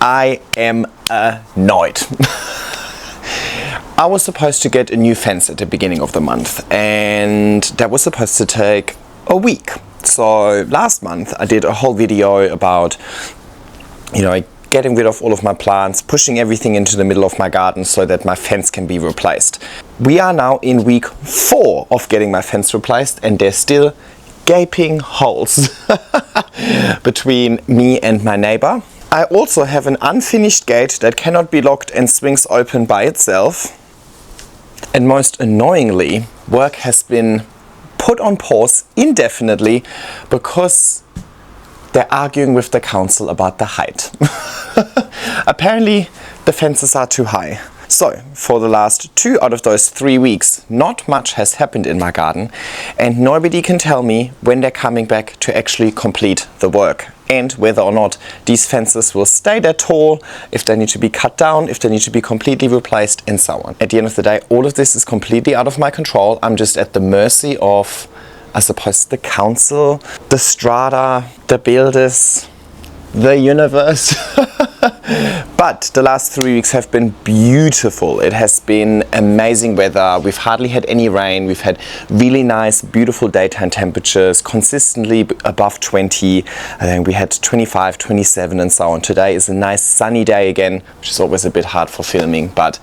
I am annoyed. I was supposed to get a new fence at the beginning of the month, and that was supposed to take a week. So last month I did a whole video about, getting rid of all of my plants, pushing everything into the middle of my garden so that my fence can be replaced. We are now in week 4 of getting my fence replaced, and there's still gaping holes between me and my neighbor. I also have an unfinished gate that cannot be locked and swings open by itself. And most annoyingly, work has been put on pause indefinitely because they're arguing with the council about the height. Apparently the fences are too high. So for the last 2 out of those 3 weeks, not much has happened in my garden, and nobody can tell me when they're coming back to actually complete the work, and whether or not these fences will stay that tall, if they need to be cut down, if they need to be completely replaced, and so on. At the end of the day, all of this is completely out of my control. I'm just at the mercy of, I suppose, the council, the strata, the builders, the universe. But the last 3 weeks have been beautiful. It has been amazing weather. We've hardly had any rain. We've had really nice, beautiful daytime temperatures, consistently above 20. I think we had 25, 27 and so on. Today is a nice sunny day again, which is always a bit hard for filming, but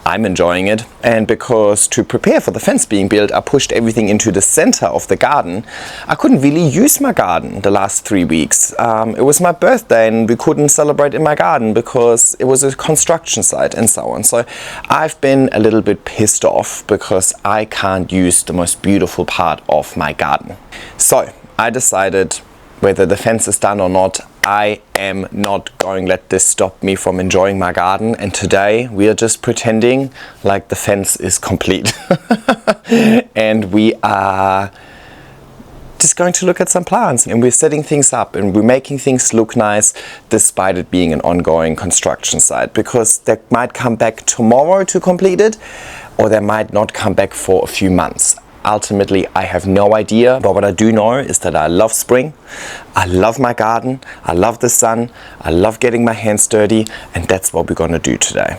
I'm enjoying it. And because to prepare for the fence being built, I pushed everything into the center of the garden, I couldn't really use my garden the last 3 weeks. It was my birthday and we couldn't celebrate in my garden because it was a construction site and so on. So I've been a little bit pissed off because I can't use the most beautiful part of my garden. So I decided, whether the fence is done or not, I am not going to let this stop me from enjoying my garden. And today we are just pretending like the fence is complete. And we are just going to look at some plants, and we're setting things up and we're making things look nice despite it being an ongoing construction site, because they might come back tomorrow to complete it, or they might not come back for a few months. Ultimately, I have no idea, but what I do know is that I love spring, I love my garden, I love the sun, I love getting my hands dirty, and that's what we're gonna do today.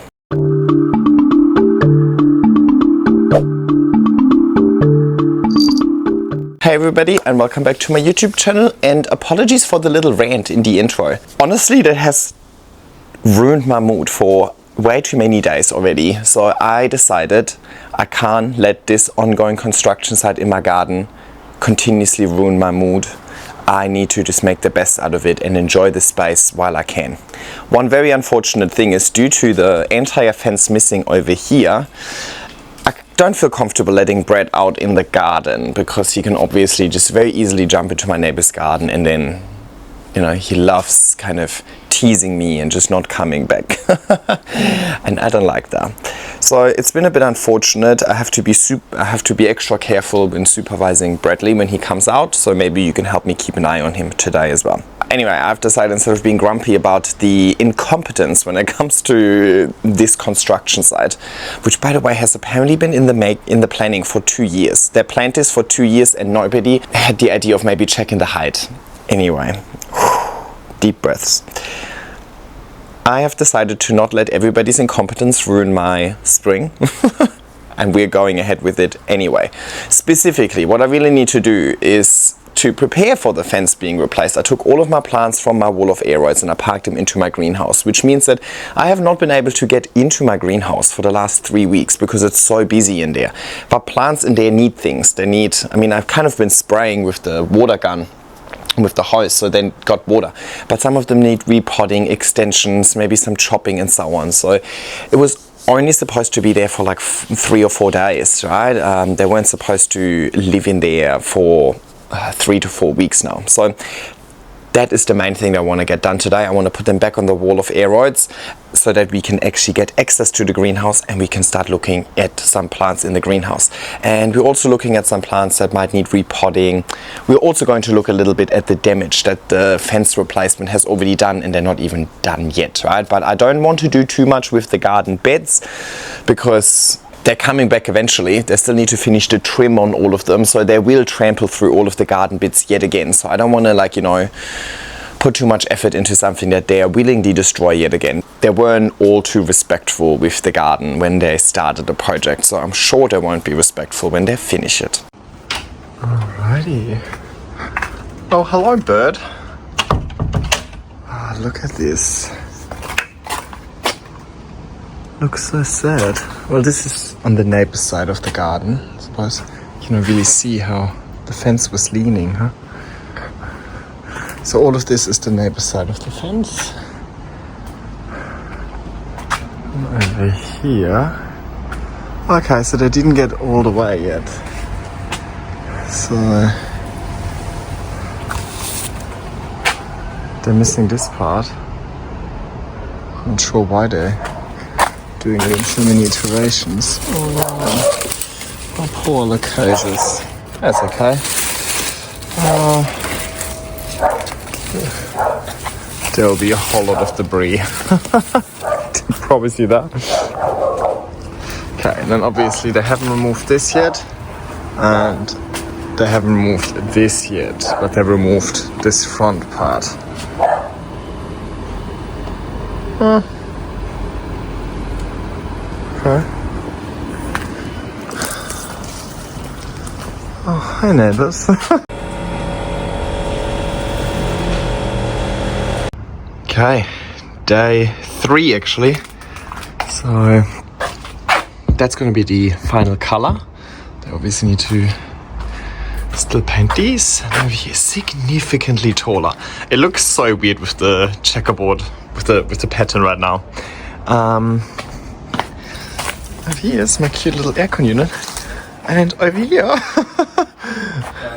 Hey everybody, and welcome back to my YouTube channel, and apologies for the little rant in the intro. Honestly, that has ruined my mood for way too many days already. So I decided I can't let this ongoing construction site in my garden continuously ruin my mood. I need to just make the best out of it and enjoy the space while I can. One very unfortunate thing is, due to the entire fence missing over here, I don't feel comfortable letting Brad out in the garden, because he can obviously just very easily jump into my neighbor's garden, and then he loves kind of teasing me and just not coming back. And I don't like that. So it's been a bit unfortunate. I have to be extra careful when supervising Bradley when he comes out, so maybe you can help me keep an eye on him today as well. Anyway, I've decided, instead of being grumpy about the incompetence when it comes to this construction site, which by the way has apparently been in the planning for 2 years. They planned this for 2 years and nobody had the idea of maybe checking the height. Anyway, deep breaths. I have decided to not let everybody's incompetence ruin my spring. And we're going ahead with it anyway. Specifically, what I really need to do is to prepare for the fence being replaced. I took all of my plants from my wall of aeroids and I parked them into my greenhouse, which means that I have not been able to get into my greenhouse for the last 3 weeks because it's so busy in there. But plants in there need things. I've kind of been spraying with the water gun, with the hose, so then got water, but some of them need repotting, extensions, maybe some chopping and so on. So it was only supposed to be there for like 3 or 4 days, right? They weren't supposed to live in there for 3 to 4 weeks now. So that is the main thing I want to get done today. I want to put them back on the wall of aeroids so that we can actually get access to the greenhouse and we can start looking at some plants in the greenhouse. And we're also looking at some plants that might need repotting. We're also going to look a little bit at the damage that the fence replacement has already done, and they're not even done yet, right? But I don't want to do too much with the garden beds because they're coming back eventually. They still need to finish the trim on all of them, so they will trample through all of the garden bits yet again. So I don't want to put too much effort into something that they are willingly destroy yet again. They weren't all too respectful with the garden when they started the project, so I'm sure they won't be respectful when they finish it. Alrighty. Oh, hello, bird. Oh, look at this. Looks so sad. Well, this is on the neighbor's side of the garden. I suppose you can really see how the fence was leaning, huh? So all of this is the neighbor's side of the fence. And over here. Okay, so they didn't get all the way yet. So they're missing this part. I'm not sure why they're doing it in so many iterations. Oh, poor Lacazes. That's okay. There will be a whole lot of debris. I promise you that. Okay, and then obviously they haven't removed this yet, and they haven't removed this yet, but they removed this front part. Okay. Oh, hi neighbors. Okay, day 3 actually. So that's going to be the final color. They obviously need to still paint these. And over here, significantly taller. It looks so weird with the checkerboard, with the pattern right now. Over here is my cute little aircon unit. And over here,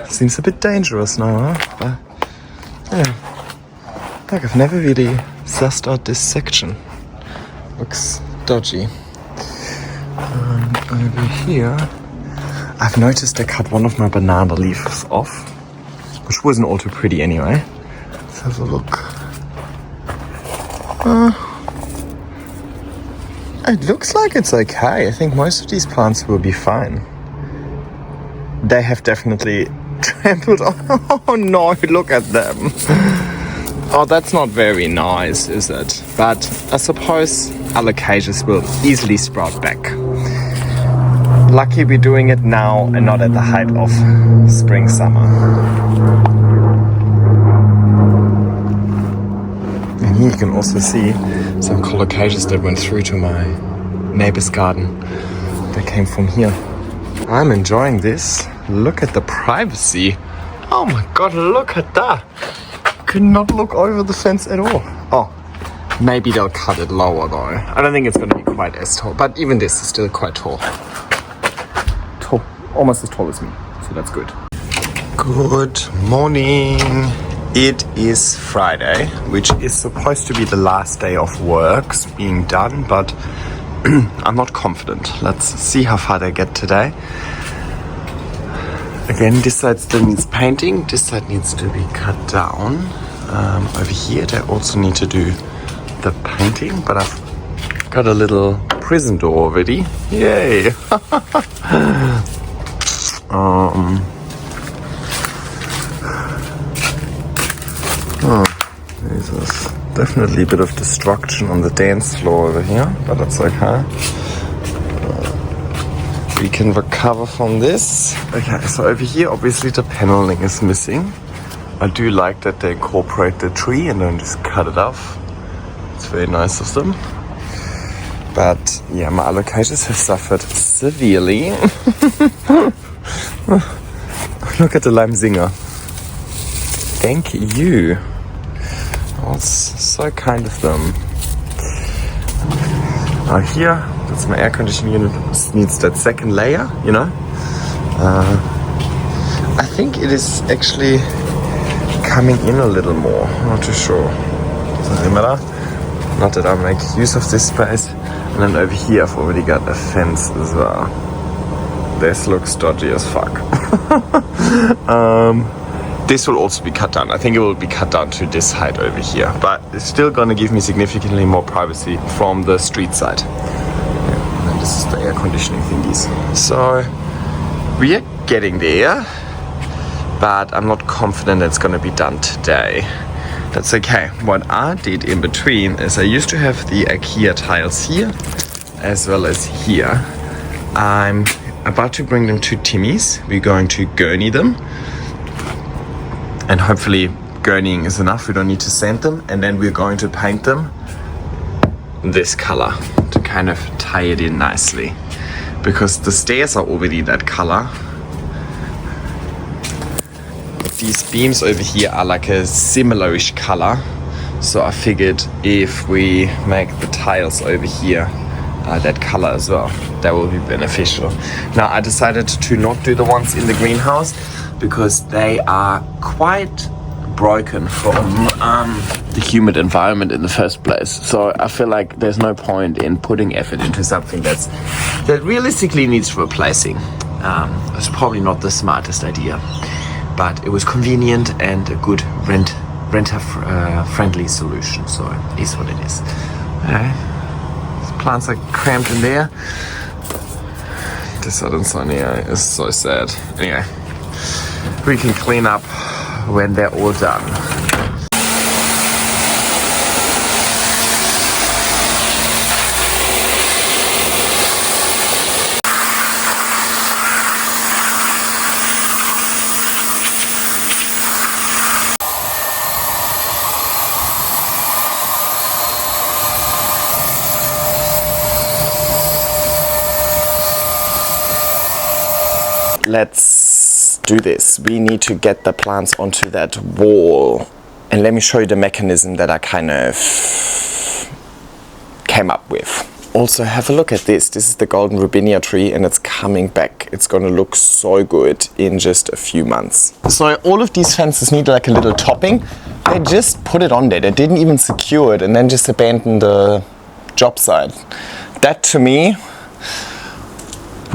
seems a bit dangerous now, huh? But, yeah. Like, I've never really sussed out this section. Looks dodgy. Over here, I've noticed I cut one of my banana leaves off, which wasn't all too pretty anyway. Let's have a look. It looks like it's okay. I think most of these plants will be fine. They have definitely trampled on. Oh no, look at them. Oh, that's not very nice, is it? But I suppose alocasias will easily sprout back. Lucky we're doing it now and not at the height of spring, summer. And here you can also see some colocasias that went through to my neighbor's garden. They came from here. I'm enjoying this. Look at the privacy. Oh my god, look at that. Could not look over the fence at all. Oh, maybe they'll cut it lower though. I don't think it's going to be quite as tall, but even this is still quite tall. Tall, almost as tall as me, so that's good. Good morning. It is Friday, which is supposed to be the last day of works being done, but I'm not confident. Let's see how far they get today. Again, this side still needs painting. This side needs to be cut down. Over here, they also need to do the painting, but I've got a little prison door already. Yay! There's definitely a bit of destruction on the dance floor over here, but that's okay. We can recover from this. Okay, so over here, obviously the paneling is missing. I do like that they incorporate the tree and don't just cut it off. It's very nice of them. But yeah, my alocasias have suffered severely. Look at the lime zinger. Thank you. Oh, it's so kind of them. Here, that's my air conditioning unit. It needs that second layer, you know. I think it is actually coming in a little more. I'm not too sure. Doesn't matter. Not that I make use of this space. And then over here, I've already got a fence as well. This looks dodgy as fuck. This will also be cut down. I think it will be cut down to this height over here. But it's still going to give me significantly more privacy from the street side. Yeah, and then this is the air conditioning thingies. So we are getting there. But I'm not confident it's going to be done today. That's okay. What I did in between is I used to have the IKEA tiles here as well as here. I'm about to bring them to Timmy's. We're going to gurney them, and hopefully gurneying is enough. We don't need to sand them, and then we're going to paint them this color to kind of tie it in nicely, because the stairs are already that color. These beams over here are like a similarish color, so I figured if we make the tiles over here that color as well, that will be beneficial. Now I decided to not do the ones in the greenhouse because they are quite broken from the humid environment in the first place. So I feel like there's no point in putting effort into something that realistically needs replacing. It's probably not the smartest idea, but it was convenient and a good renter friendly solution. So it is what it is. These plants are cramped in there. The southern sun here is so sad. Anyway, we can clean up when they're all done. Let's do this. We need to get the plants onto that wall, and let me show you the mechanism that I kind of came up with. Also, have a look at this. This is the golden rubinia tree, and it's coming back. It's gonna look so good in just a few months. So all of these fences need like a little topping. They just put it on there. They didn't even secure it and then just abandoned the job site. That to me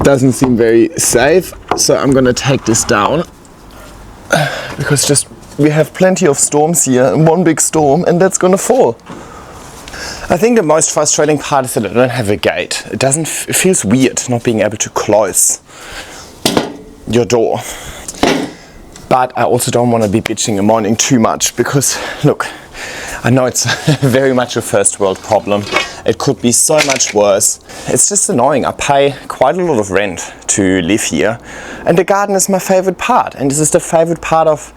doesn't seem very safe, so I'm gonna take this down, because we have plenty of storms here, and one big storm and that's gonna fall. I think the most frustrating part is that I don't have a gate. It feels weird not being able to close your door. But I also don't want to be bitching and moaning too much, because look, I know it's very much a first world problem. It could be so much worse. It's just annoying. I pay quite a lot of rent to live here, and the garden is my favorite part, and this is the favorite part of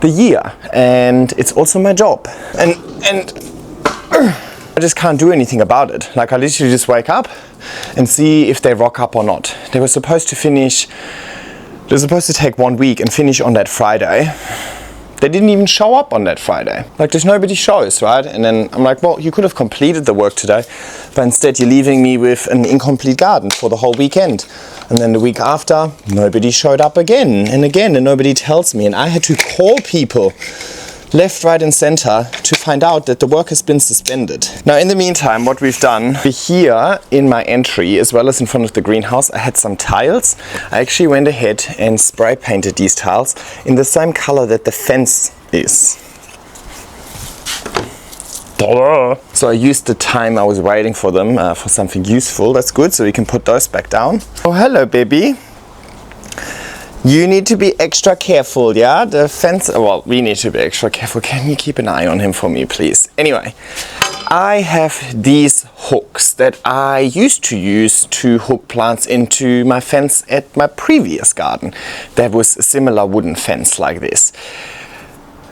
the year, and it's also my job, and I just can't do anything about it. Like, I literally just wake up and see if they rock up or not. They were supposed to take 1 week and finish on that Friday. They didn't even show up on that Friday. Like, there's nobody shows, right? And then I'm like, well, you could have completed the work today, but instead you're leaving me with an incomplete garden for the whole weekend. And then the week after, nobody showed up again, and nobody tells me. And I had to call people left, right and center to find out that the work has been suspended. Now, in the meantime, what we've done here in my entry, as well as in front of the greenhouse, I had some tiles. I actually went ahead and spray painted these tiles in the same color that the fence is. So I used the time I was waiting for them for something useful. That's good, so we can put those back down. Oh, hello, baby. You need to be extra careful, yeah? The fence, well, we need to be extra careful. Can you keep an eye on him for me, please? Anyway, I have these hooks that I used to use to hook plants into my fence at my previous garden. That was a similar wooden fence like this.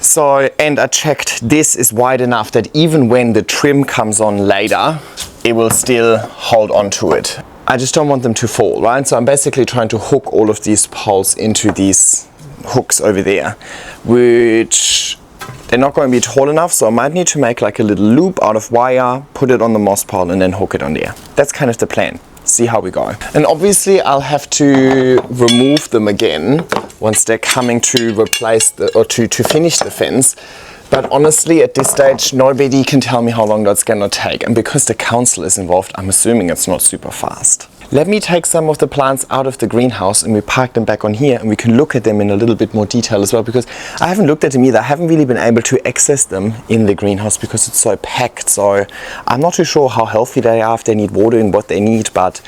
So, and I checked this is wide enough that even when the trim comes on later, it will still hold on to it. I just don't want them to fall, right? So I'm basically trying to hook all of these poles into these hooks over there, which they're not going to be tall enough, so I might need to make like a little loop out of wire, put it on the moss pole and then hook it on there. That's kind of the plan. See how we go. And obviously I'll have to remove them again once they're coming to replace to finish the fence. But honestly, at this stage, nobody can tell me how long that's gonna take. And because the council is involved, I'm assuming it's not super fast. Let me take some of the plants out of the greenhouse and we park them back on here, and we can look at them in a little bit more detail as well, because I haven't looked at them either. I haven't really been able to access them in the greenhouse because it's so packed. So I'm not too sure how healthy they are, if they need watering, what they need, but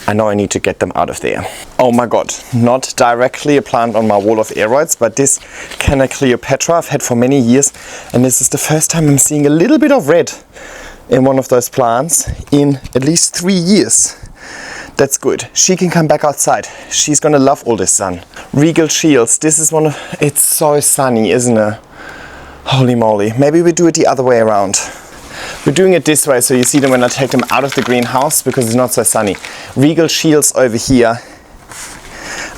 I know I need to get them out of there. Oh my god, not directly a plant on my wall of aeroids, but this Canna Cleopatra I've had for many years, and this is the first time I'm seeing a little bit of red in one of those plants in at least 3 years. That's good. She can come back outside. She's gonna love all this sun. Regal Shields, this is one of, it's so sunny, isn't it? Holy moly. Maybe we do it the other way around. We're doing it this way so you see them when I take them out of the greenhouse because it's not so sunny. Regal Shields over here.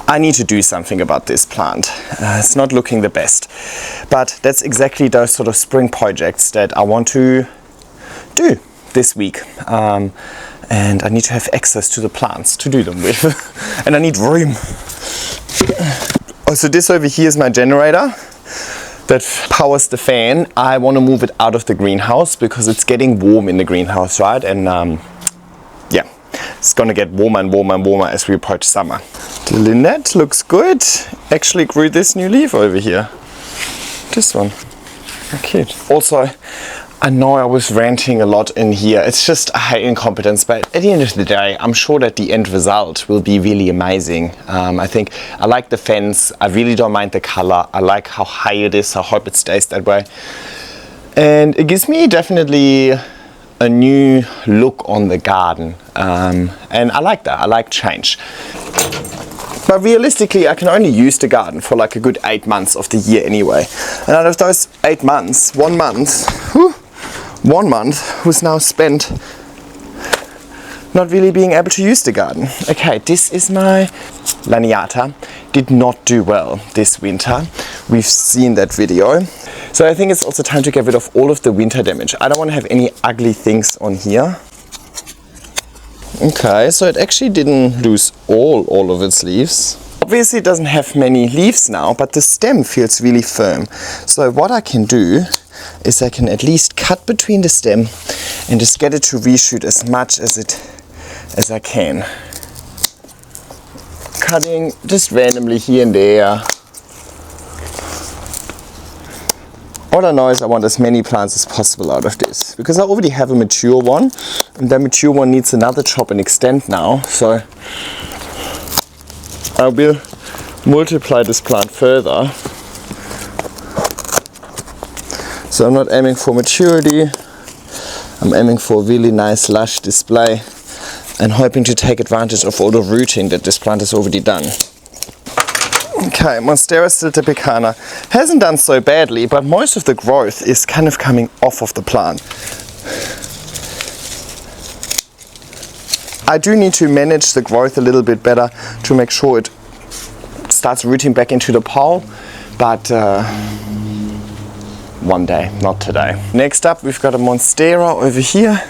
I need to do something about this plant. It's not looking the best. But that's exactly those sort of spring projects that I want to do this week. And I need to have access to the plants to do them with. And I need room. Oh, so this over here is my generator that powers the fan. I want to move it out of the greenhouse because it's getting warm in the greenhouse, right? And yeah, it's gonna get warmer and warmer and warmer as we approach summer. The Lynette looks good. Actually grew this new leaf over here. This one. How cute. Also, I know I was ranting a lot in here. It's just a high incompetence, but at the end of the day, I'm sure that the end result will be really amazing. I think I like the fence. I really don't mind the color. I like how high it is. I hope it stays that way. And it gives me definitely a new look on the garden. And I like that. I like change. But realistically, I can only use the garden for like a good 8 months of the year anyway. And out of those 8 months, 1 month, 1 month was now spent not really being able to use the garden. Okay, this is my Laniata. Did not do well this winter. We've seen that video. So I think it's also time to get rid of all of the winter damage. I don't want to have any ugly things on here. Okay, so it actually didn't lose all of its leaves. Obviously it doesn't have many leaves now, but the stem feels really firm. So what I can do is I can at least cut between the stem and just get it to reshoot as much as I can. Cutting just randomly here and there. All I know is I want as many plants as possible out of this, because I already have a mature one, and that mature one needs another chop and extend now, so I will multiply this plant further. So I'm not aiming for maturity, I'm aiming for a really nice lush display and hoping to take advantage of all the rooting that this plant has already done. Okay, Monstera Siltepecana hasn't done so badly, but most of the growth is kind of coming off of the plant. I do need to manage the growth a little bit better to make sure it starts rooting back into the pole, but one day, not today. Next up, we've got a Monstera over here.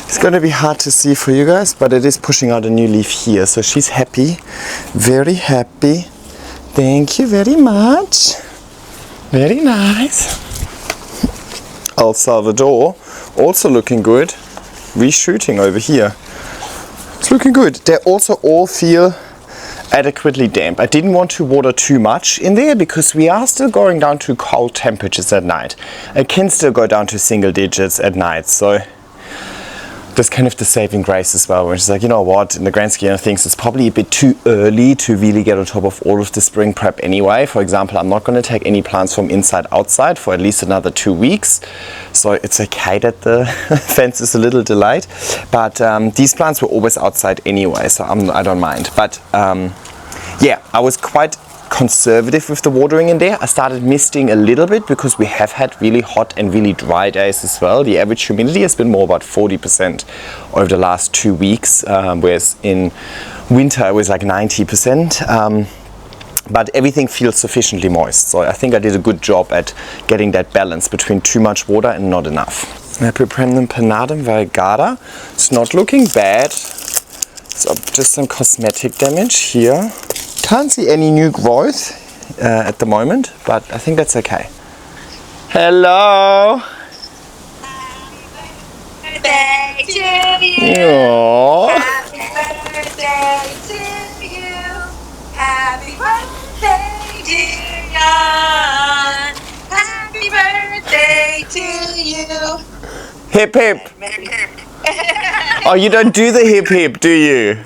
It's going to be hard to see for you guys, but it is pushing out a new leaf here, so she's happy, very happy. Thank you very much. Very nice. El Salvador, also looking good. Reshooting over here. It's looking good. They also all feel adequately damp. I didn't want to water too much in there because we are still going down to cold temperatures at night. It can still go down to single digits at night, so that's kind of the saving grace as well, where it's like, you know what, in the grand scheme of things, it's probably a bit too early to really get on top of all of the spring prep anyway. For example, I'm not going to take any plants from inside outside for at least another 2 weeks. So it's okay that the fence is a little delayed. But these plants were always outside anyway, so I don't mind. But yeah, I was quite conservative with the watering in there. I started misting a little bit because we have had really hot and really dry days as well. The average humidity has been more about 40% over the last 2 weeks, whereas in winter it was like 90%. But everything feels sufficiently moist, so I think I did a good job at getting that balance between too much water and not enough. Epipremnum pennatum variegata. It's not looking bad. So just some cosmetic damage here. Can't see any new growth at the moment, but I think that's okay. Hello! Happy birthday to you! Aww. Happy birthday to you! Happy birthday, dear Jan! Happy birthday to you! Hip hip! Oh, you don't do the hip hip, do you?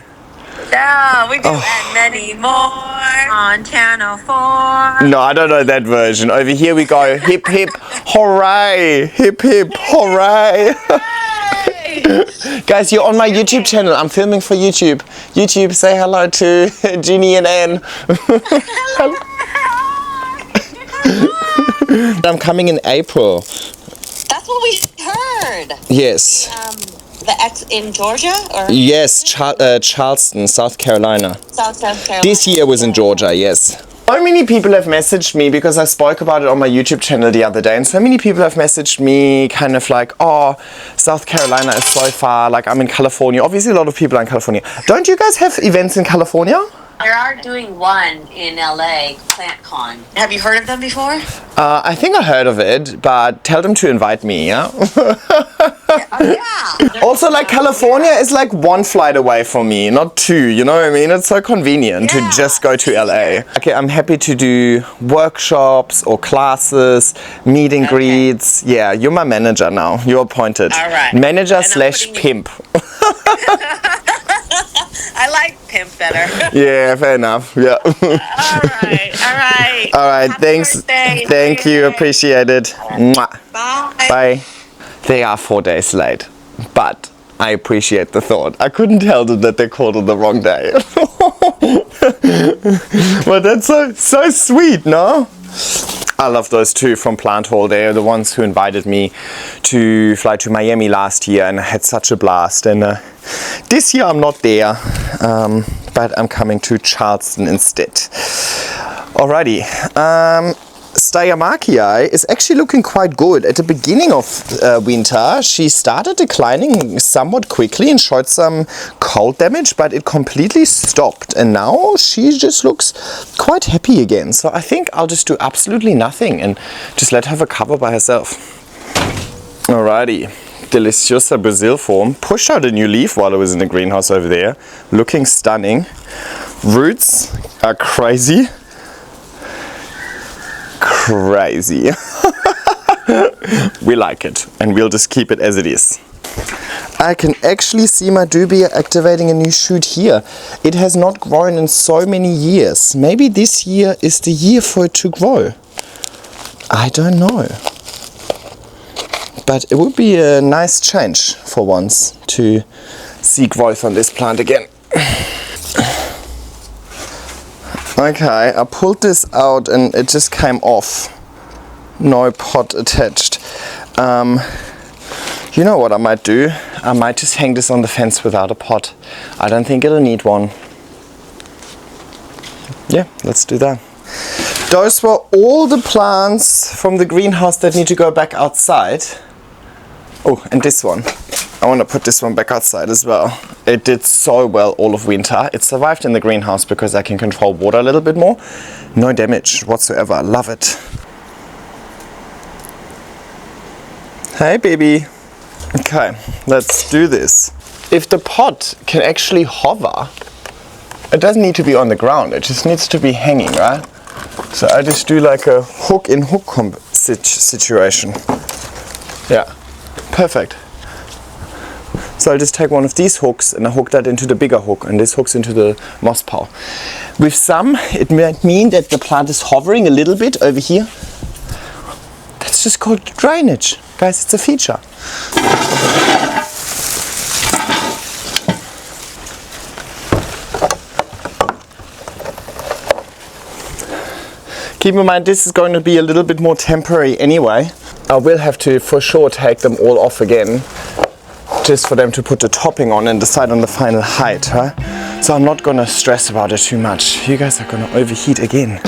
Yeah, we do. And many more on Channel 4. No, I don't know that version. Over here we go, hip hip hooray, hip hip hooray. Guys, you're on my YouTube channel. I'm filming for YouTube. YouTube, say hello to Ginny and Anne. I'm coming in April. That's what we heard. Yes. In Georgia? Or? Yes, Charleston, South Carolina. South Carolina. This year was in Georgia, yes. So many people have messaged me because I spoke about it on my YouTube channel the other day, and so many people have messaged me kind of like, oh, South Carolina is so far, like I'm in California. Obviously a lot of people are in California. Don't you guys have events in California? They are doing one in LA, PlantCon. Have you heard of them before? I think I heard of it, but tell them to invite me, yeah? Yeah. Also, like, California is like one flight away from me, not two, you know what I mean? It's so convenient to just go to LA. Okay, I'm happy to do workshops or classes, meet and greets. Yeah, you're my manager now. You're appointed. All right. Manager / pimp. I like pimp better. Yeah, fair enough. Yeah. All right. Happy thanks. birthday. Thank you. Appreciate it. Mwah. Bye. Bye. They are 4 days late, but I appreciate the thought. I couldn't tell them that they called on the wrong day. But that's so sweet, no? I love those two from Plant Hall. They are the ones who invited me to fly to Miami last year, and I had such a blast. And this year I'm not there, but I'm coming to Charleston instead. Alrighty. Styramarchii is actually looking quite good. At the beginning of winter, she started declining somewhat quickly and showed some cold damage, but it completely stopped. And now she just looks quite happy again. So I think I'll just do absolutely nothing and just let her recover by herself. Alrighty. Deliciosa Brazil form pushed out a new leaf while I was in the greenhouse over there. Looking stunning. Roots are crazy. Crazy. We like it, and we'll just keep it as it is. I can actually see my dubia activating a new shoot here. It has not grown in so many years. Maybe this year is the year for it to grow. I don't know. But it would be a nice change for once to see growth on this plant again. Okay, I pulled this out and it just came off. No pot attached. You know what I might do? I might just hang this on the fence without a pot. I don't think it'll need one. Yeah, let's do that. Those were all the plants from the greenhouse that need to go back outside. Oh, and this one. I want to put this one back outside as well. It did so well all of winter. It survived in the greenhouse because I can control water a little bit more. No damage whatsoever. I love it. Hey, baby. Okay, let's do this. If the pot can actually hover, it doesn't need to be on the ground. It just needs to be hanging, right? So I just do like a hook in hook situation. Yeah, perfect. So I'll just take one of these hooks and I hook that into the bigger hook, and this hooks into the moss pile. With some, it might mean that the plant is hovering a little bit over here. That's just called drainage. Guys, it's a feature. Keep in mind, this is going to be a little bit more temporary anyway. I will have to for sure take them all off again, just for them to put the topping on and decide on the final height, huh? So I'm not gonna stress about it too much. You guys are gonna overheat again.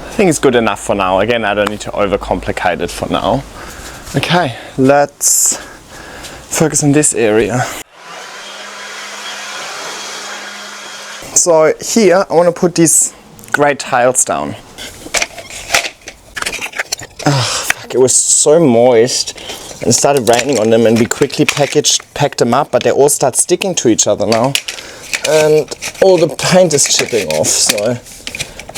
I think it's good enough for now. Again, I don't need to overcomplicate it for now. Okay, let's focus on this area. So here I want to put these grey tiles down. Oh, fuck, it was so moist and it started raining on them, and we quickly packed them up, but they all start sticking to each other now. And all the paint is chipping off, so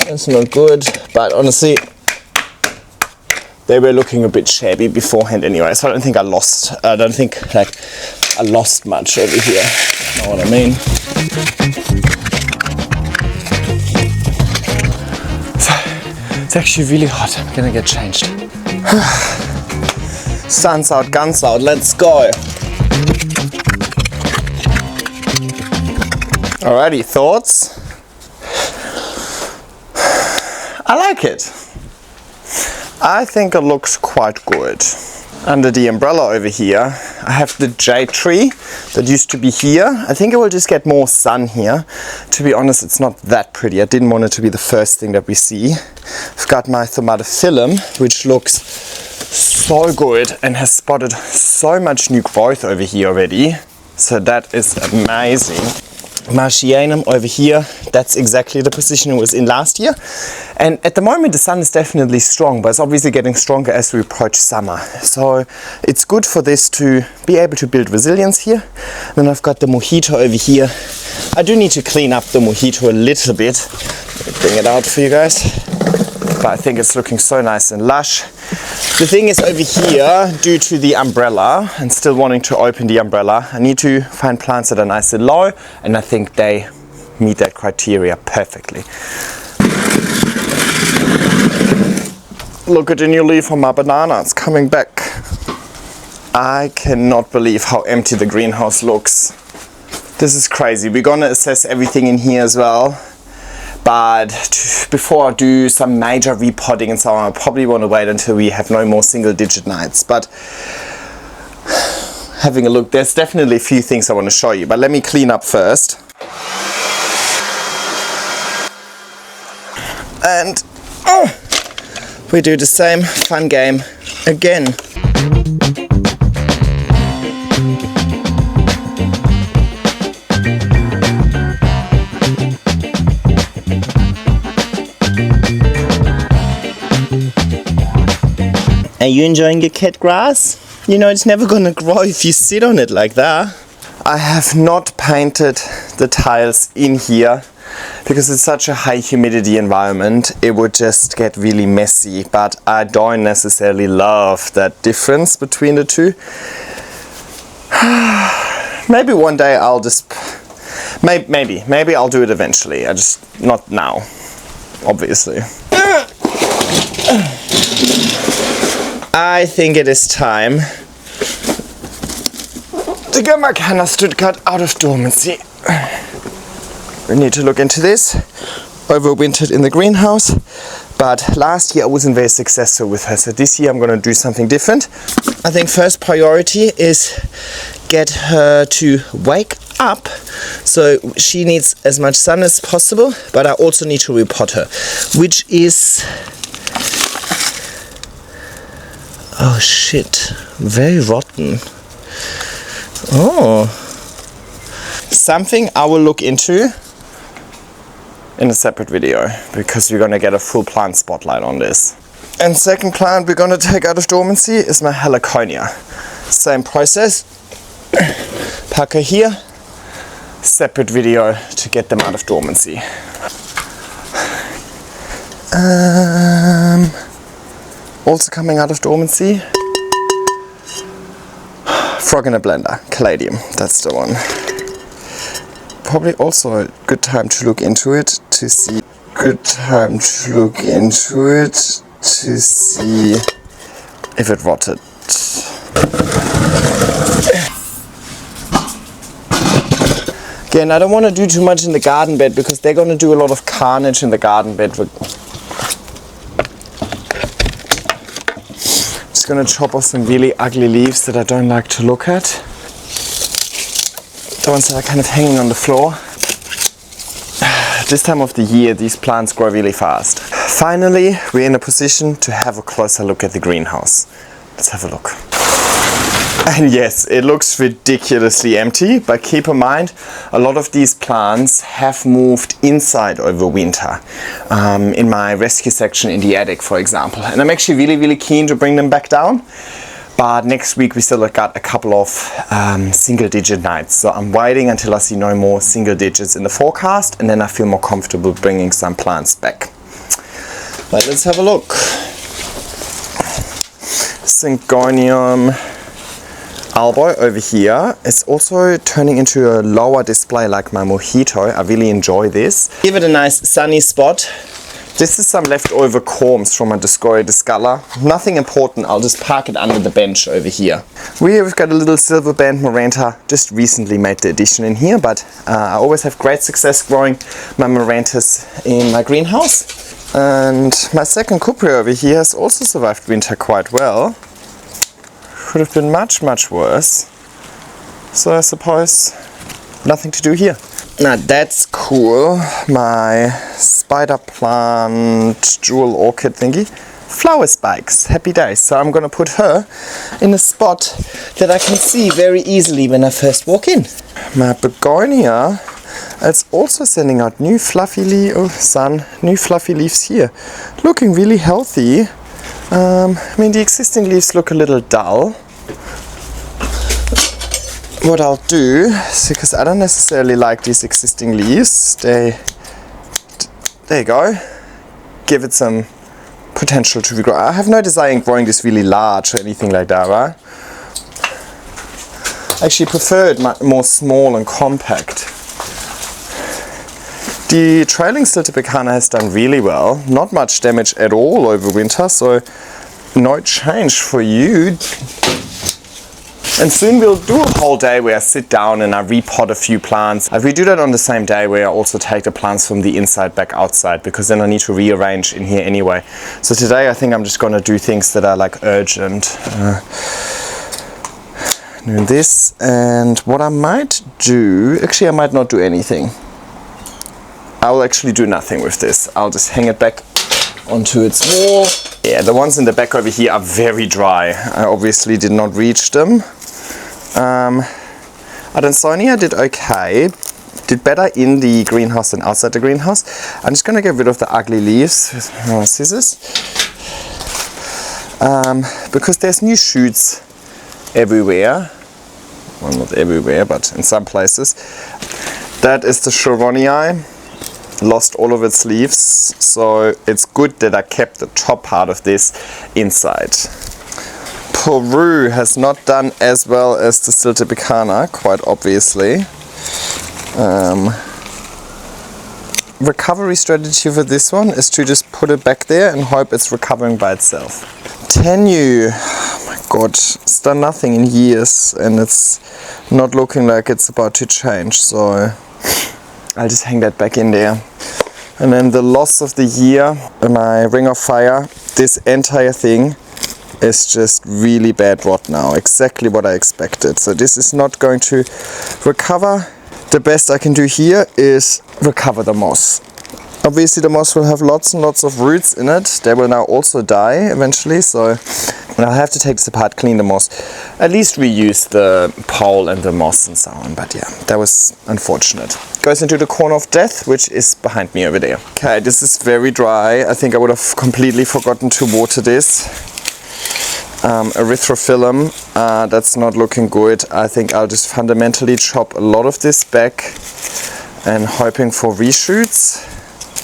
That's not good, but honestly, they were looking a bit shabby beforehand anyway, so I don't think I lost much over here, you know what I mean? So, it's actually really hot, I'm gonna get changed. Sun's out, guns out, let's go! Alrighty, thoughts? I like it. I think it looks quite good. Under the umbrella over here, I have the jade tree that used to be here. I think it will just get more sun here. To be honest, it's not that pretty. I didn't want it to be the first thing that we see. I've got my Tomatophyllum, which looks so good and has spotted so much new growth over here already. So that is amazing. Marcianum over here, that's exactly the position it was in last year. And at the moment the sun is definitely strong, but it's obviously getting stronger as we approach summer. So it's good for this to be able to build resilience here. Then I've got the mojito over here. I do need to clean up the mojito a little bit. Let me bring it out for you guys. But I think it's looking so nice and lush. The thing is over here, due to the umbrella and still wanting to open the umbrella, I need to find plants that are nice and low, and I think they meet that criteria perfectly. Look at the new leaf on my banana, it's coming back. I cannot believe how empty the greenhouse looks. This is crazy. We're gonna assess everything in here as well. But before I do some major repotting and so on, I probably want to wait until we have no more single digit nights. But having a look, there's definitely a few things I want to show you, but let me clean up first. And we do the same fun game again. Are you enjoying your cat grass? You know, it's never gonna grow if you sit on it like that. I have not painted the tiles in here because it's such a high humidity environment. It would just get really messy, but I don't necessarily love that difference between the two. Maybe one day I'll just, maybe I'll do it eventually. I just, not now, obviously. I think it is time to get my canister cut out of dormancy. We need to look into this. Overwintered in the greenhouse, but last year I wasn't very successful with her, so this year I'm going to do something different. I think first priority is get her to wake up, so she needs as much sun as possible, but I also need to repot her, which is, oh shit, very rotten. Oh, something I will look into in a separate video, because we're gonna get a full plant spotlight on this. And second plant we're gonna take out of dormancy is my heliconia. Same process. Pack her here. Separate video to get them out of dormancy. Also coming out of dormancy, frog in a blender, caladium, that's the one. Probably also a good time to look into it to see. If it rotted. Again, I don't want to do too much in the garden bed because they're going to do a lot of carnage in the garden bed. Just going to chop off some really ugly leaves that I don't like to look at. The ones that are kind of hanging on the floor. This time of the year, these plants grow really fast. Finally, we're in a position to have a closer look at the greenhouse. Let's have a look. And yes, it looks ridiculously empty, but keep in mind, a lot of these plants have moved inside over winter. In my rescue section in the attic, for example. And I'm actually really keen to bring them back down. But next week we still got a couple of single digit nights. So I'm waiting until I see no more single digits in the forecast, and then I feel more comfortable bringing some plants back. But let's have a look. Syngonium albo over here. It's also turning into a lower display like my mojito. I really enjoy this. Give it a nice sunny spot. This is some leftover corms from a Discoria Discolor. Nothing important, I'll just park it under the bench over here. We've got a little silver band Maranta, just recently made the addition in here, but I always have great success growing my Marantas in my greenhouse. And my second Cupria over here has also survived winter quite well. Could have been much, much worse. So I suppose nothing to do here. Now that's cool. My spider plant jewel orchid thingy. Flower spikes. Happy days. So I'm gonna put her in a spot that I can see very easily when I first walk in. My begonia, it's also sending out new fluffy new fluffy leaves here. Looking really healthy. I mean, the existing leaves look a little dull. What I'll do is, because I don't necessarily like these existing leaves, there you go, give it some potential to regrow. I have no desire in growing this really large or anything like that, right? I actually prefer it more small and compact. The trailing Siltepecana has done really well, not much damage at all over winter, so no change for you. And soon we'll do a whole day where I sit down and I repot a few plants. We do that on the same day where I also take the plants from the inside back outside, because then I need to rearrange in here anyway. So today I think I'm just gonna do things that are like urgent. Doing this, and what I might do, actually I might not do anything. I will actually do nothing with this. I'll just hang it back onto its wall. Yeah, the ones in the back over here are very dry. I obviously did not reach them. Adansonia did okay, did better in the greenhouse than outside the greenhouse. I'm just gonna get rid of the ugly leaves with my scissors, because there's new shoots everywhere. Well, not everywhere, but in some places. That is the Cheronii. Lost all of its leaves, so it's good that I kept the top part of this inside. Peru has not done as well as the Siltepecana, quite obviously. Recovery strategy for this one is to just put it back there and hope it's recovering by itself. Tenu, oh my god, it's done nothing in years and it's not looking like it's about to change, so I'll just hang that back in there. And then the loss of the year, my Ring of Fire, this entire thing is just really bad rot now, exactly what I expected. So this is not going to recover. The best I can do here is recover the moss. Obviously the moss will have lots and lots of roots in it. They will now also die eventually, so I'll have to take this apart, clean the moss, at least reuse the pole and the moss and so on. But yeah, that was unfortunate. Goes into the corner of death, which is behind me over there. Okay, this is very dry. I think I would have completely forgotten to water this. Erythrophyllum, that's not looking good. I think I'll just fundamentally chop a lot of this back and hoping for reshoots.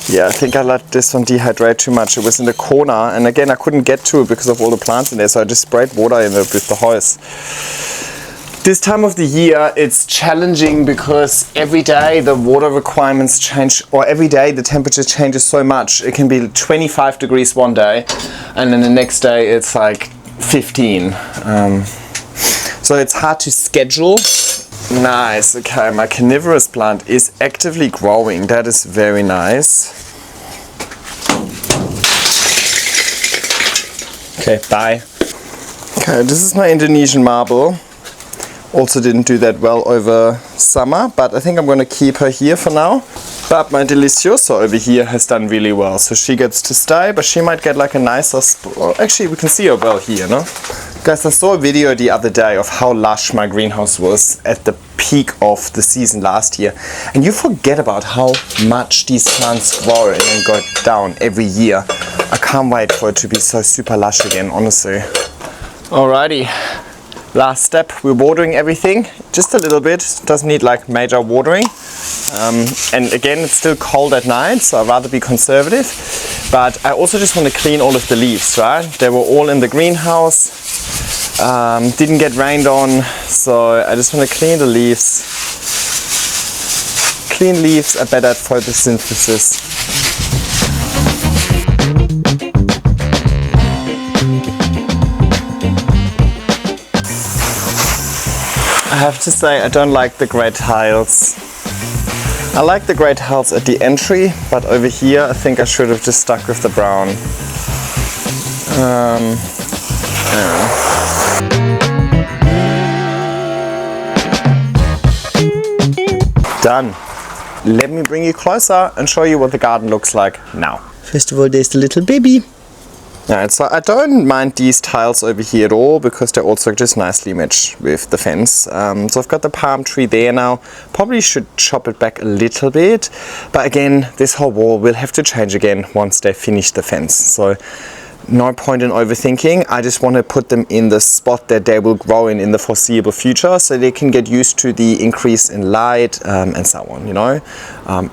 Yeah, I think I let this one dehydrate too much. It was in the corner, and again I couldn't get to it because of all the plants in there, so I just sprayed water in it with the hose. This time of the year it's challenging because every day the water requirements change, or every day the temperature changes so much. It can be 25 degrees one day and then the next day it's like 15. So it's hard to schedule. Nice, okay, my carnivorous plant is actively growing. That is very nice. Okay, bye. Okay, this is my Indonesian marble. Also didn't do that well over summer, but I think I'm going to keep her here for now. But my Delicioso over here has done really well, so she gets to stay, but she might get like a nicer actually, we can see her well here, no? Guys, I saw a video the other day of how lush my greenhouse was at the peak of the season last year, and you forget about how much these plants grow and then go down every year. I can't wait for it to be so super lush again, honestly. Alrighty. Last step, we're watering everything, just a little bit, doesn't need like major watering. And again, it's still cold at night, so I'd rather be conservative. But I also just want to clean all of the leaves, right? They were all in the greenhouse, didn't get rained on, so I just want to clean the leaves. Clean leaves are better at photosynthesis. I have to say I don't like the grey tiles. I like the grey tiles at the entry, but over here I think I should have just stuck with the brown. Done. Let me bring you closer and show you what the garden looks like now. First of all, there's the little baby. Alright, so I don't mind these tiles over here at all because they also just nicely match with the fence. So I've got the palm tree there now. Probably should chop it back a little bit, but again, this whole wall will have to change again once they finish the fence. So no point in overthinking. I just want to put them in the spot that they will grow in the foreseeable future, so they can get used to the increase in light and so on, you know.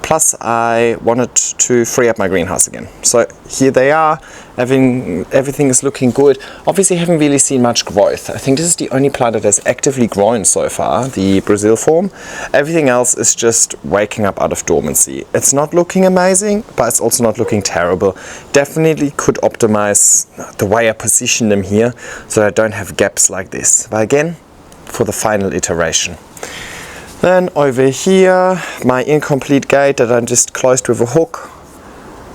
Plus I wanted to free up my greenhouse again. So here they are. Everything is looking good. Obviously haven't really seen much growth. I think this is the only plant that has actively grown so far, the Brazil form. Everything else is just waking up out of dormancy. It's not looking amazing, but it's also not looking terrible. Definitely could optimize the way I position them here so I don't have gaps like this. But again, for the final iteration. Then over here, my incomplete gate that I just closed with a hook.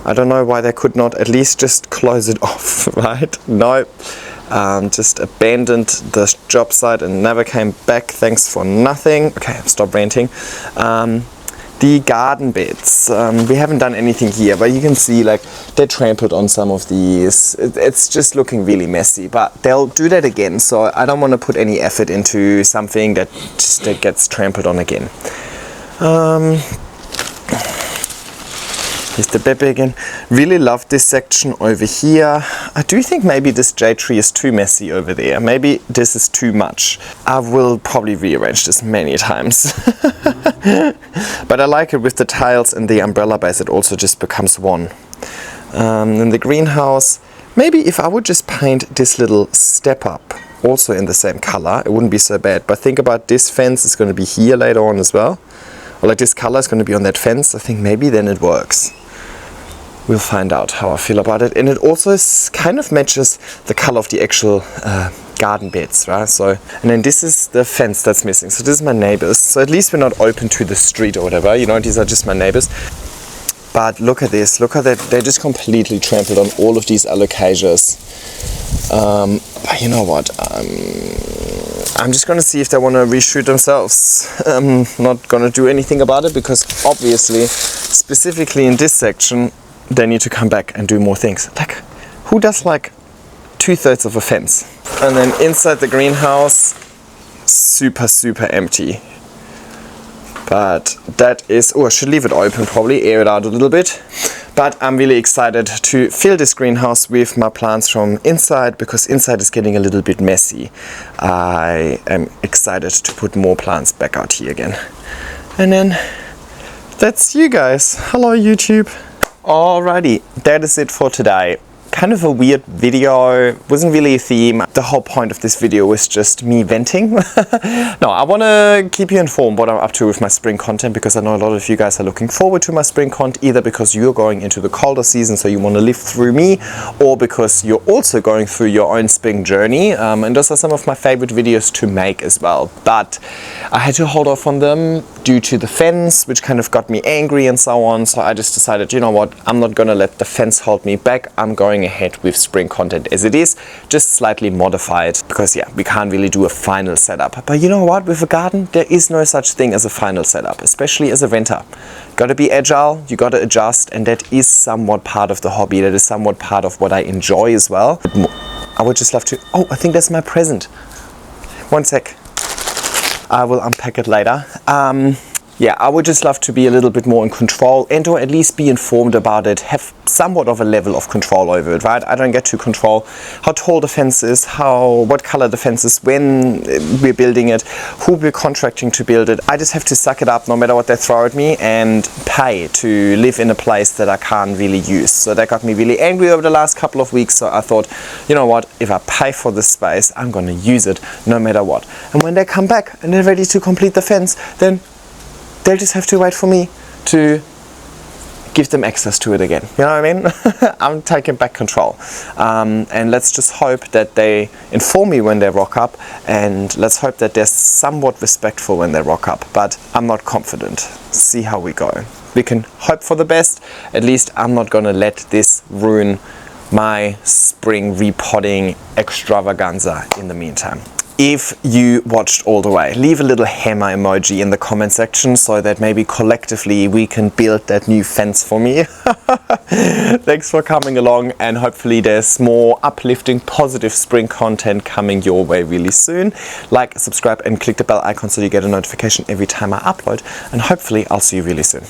I don't know why they could not at least just close it off, right? No, just abandoned the job site and never came back. Thanks for nothing. Okay, stop ranting. The garden beds, we haven't done anything here, but you can see like they trampled on some of these. It's just looking really messy, but they'll do that again. So I don't want to put any effort into something that gets trampled on again. Here's the baby again. Really love this section over here. I do think maybe this jade tree is too messy over there. Maybe this is too much. I will probably rearrange this many times. But I like it with the tiles and the umbrella base. It also just becomes one. In the greenhouse, maybe if I would just paint this little step up also in the same color, it wouldn't be so bad. But think about this fence is going to be here later on as well. Or like this color is going to be on that fence. I think maybe then it works. We'll find out how I feel about it. And it also kind of matches the color of the actual garden beds, right? So, and then this is the fence that's missing. So this is my neighbors. So at least we're not open to the street or whatever. You know, these are just my neighbors. But look at this. Look at that. They just completely trampled on all of these alocasias. But you know what? I'm just going to see if they want to reshoot themselves. I'm not going to do anything about it because obviously, specifically in this section, they need to come back and do more things. Like, who does like 2/3 of a fence? And then inside the greenhouse, super empty. But that is, oh, I should leave it open probably, air it out a little bit. But I'm really excited to fill this greenhouse with my plants from inside because inside is getting a little bit messy. I am excited to put more plants back out here again. And then that's you guys. Hello YouTube. Alrighty, that is it for today. Kind of a weird video, wasn't really a theme. The whole point of this video was just me venting. No, I want to keep you informed what I'm up to with my spring content because I know a lot of you guys are looking forward to my spring content, either because you're going into the colder season so you want to live through me, or because you're also going through your own spring journey. And those are some of my favorite videos to make as well. But I had to hold off on them due to the fence, which kind of got me angry and so on. So I just decided, you know what, I'm not going to let the fence hold me back. I'm going ahead with spring content as it is, just slightly modified because yeah, we can't really do a final setup. But you know what, with a garden there is no such thing as a final setup, especially as a renter. Gotta be agile, you gotta adjust, and that is somewhat part of the hobby. That is somewhat part of what I enjoy as well. I would just love to, oh, I think that's my present. One sec, I will unpack it later. yeah, I would just love to be a little bit more in control, and or at least be informed about it, have somewhat of a level of control over it, right? I don't get to control how tall the fence is, what color the fence is, when we're building it, who we're contracting to build it. I just have to suck it up no matter what they throw at me and pay to live in a place that I can't really use. So that got me really angry over the last couple of weeks. So I thought, you know what, if I pay for this space, I'm gonna use it no matter what. And when they come back and they're ready to complete the fence, then they'll just have to wait for me to give them access to it again. You know what I mean? I'm taking back control. And let's just hope that they inform me when they rock up, and let's hope that they're somewhat respectful when they rock up. But I'm not confident. See how we go. We can hope for the best. At least I'm not gonna let this ruin my spring repotting extravaganza in the meantime. If you watched all the way, leave a little hammer emoji in the comment section so that maybe collectively we can build that new fence for me. Thanks for coming along, and hopefully there's more uplifting, positive spring content coming your way really soon. Like, subscribe and click the bell icon so you get a notification every time I upload, and hopefully I'll see you really soon.